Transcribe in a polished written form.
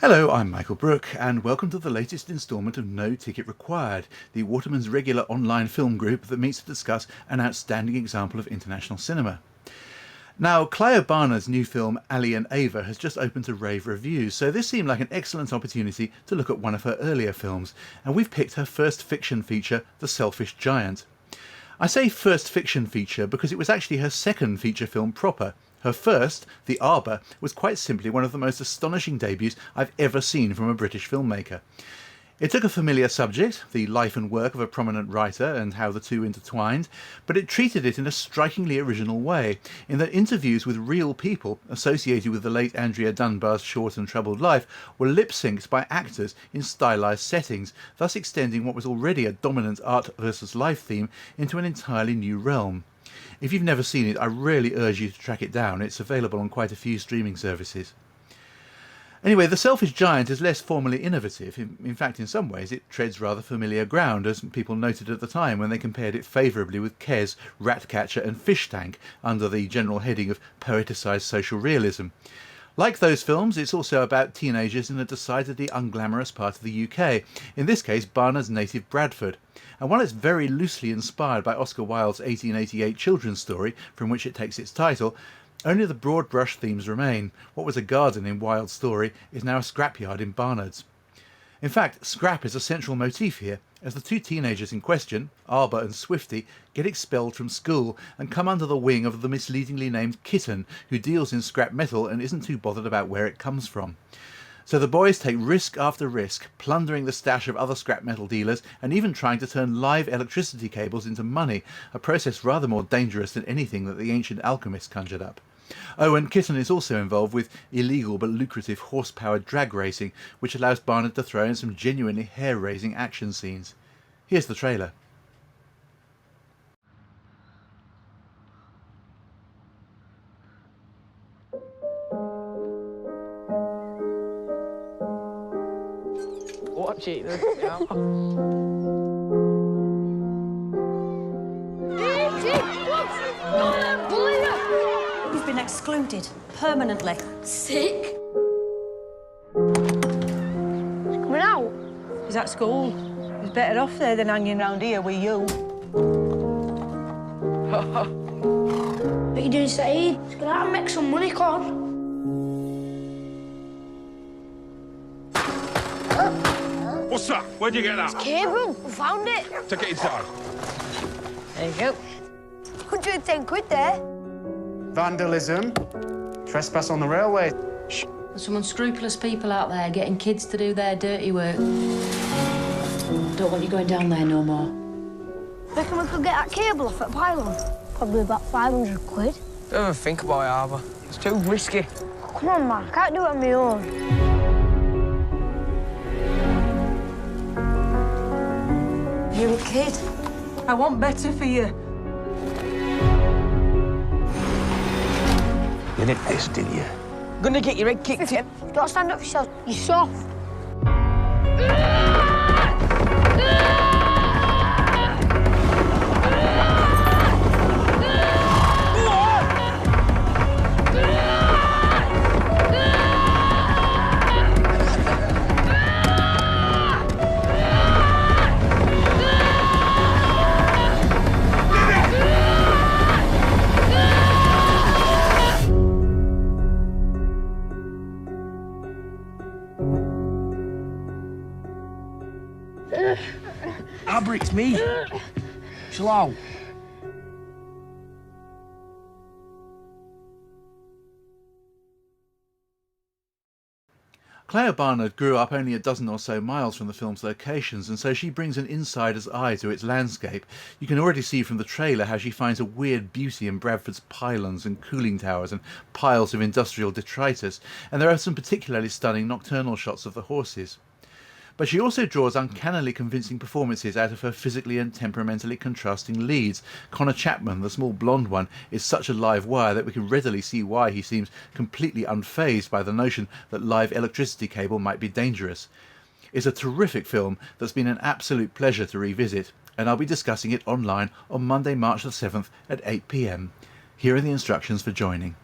Hello, I'm Michael Brook, and welcome to the latest instalment of No Ticket Required, the Waterman's regular online film group that meets to discuss an outstanding example of international cinema. Now, Clio Barnard's new film Ali and Ava has just opened to rave reviews, so this seemed like an excellent opportunity to look at one of her earlier films, and we've picked her first fiction feature, The Selfish Giant. I say first fiction feature because it was actually her second feature film proper. Her first, The Arbor, was quite simply one of the most astonishing debuts I've ever seen from a British filmmaker. It took a familiar subject, the life and work of a prominent writer and how the two intertwined, but it treated it in a strikingly original way, in that interviews with real people associated with the late Andrea Dunbar's short and troubled life were lip-synced by actors in stylised settings, thus extending what was already a dominant art versus life theme into an entirely new realm. If you've never seen it, I really urge you to track it down. It's available on quite a few streaming services. Anyway, The Selfish Giant is less formally innovative. In fact, in some ways, it treads rather familiar ground, as people noted at the time when they compared it favourably with Kes, Ratcatcher and Fish Tank, under the general heading of poeticised social realism. Like those films, it's also about teenagers in a decidedly unglamorous part of the UK, in this case Barnard's native Bradford. And while it's very loosely inspired by Oscar Wilde's 1888 children's story, from which it takes its title, only the broad brush themes remain. What was a garden in Wilde's story is now a scrapyard in Barnard's. In fact, scrap is a central motif here, as the two teenagers in question, Arbor and Swifty, get expelled from school and come under the wing of the misleadingly named Kitten, who deals in scrap metal and isn't too bothered about where it comes from. So the boys take risk after risk, plundering the stash of other scrap metal dealers and even trying to turn live electricity cables into money, a process rather more dangerous than anything that the ancient alchemists conjured up. Oh, and Kitten is also involved with illegal but lucrative horse-powered drag racing, which allows Barnard to throw in some genuinely hair-raising action scenes. Here's the trailer. Watch it. You've been excluded permanently. Sick? He's coming out. He's at school. He's better off there than hanging round here with you. What are you doing, Saeed? He's going out and make some money, Con. What's that? Where'd you get that? Cave room. We found it. Take it inside. There you go. 110 quid there. Vandalism, trespass on the railway. There's some unscrupulous people out there getting kids to do their dirty work. Don't want you going down there no more. Reckon we could get that cable off at pylon? Probably about 500 quid. Don't even think about it, Arbor. It's too risky. Come on, man. I can't do it on my own. You're a kid. I want better for you. You did this, didn't you? Gonna get your head kicked in. You gotta stand up for yourself. You're soft. Arbor, it's me. Slow. Clio Barnard grew up only a dozen or so miles from the film's locations, and so she brings an insider's eye to its landscape. You can already see from the trailer how she finds a weird beauty in Bradford's pylons and cooling towers and piles of industrial detritus, and there are some particularly stunning nocturnal shots of the horses. But she also draws uncannily convincing performances out of her physically and temperamentally contrasting leads. Connor Chapman, the small blonde one, is such a live wire that we can readily see why he seems completely unfazed by the notion that live electricity cable might be dangerous. It's a terrific film that's been an absolute pleasure to revisit, and I'll be discussing it online on Monday, March the 7th at 8 p.m. Here are the instructions for joining.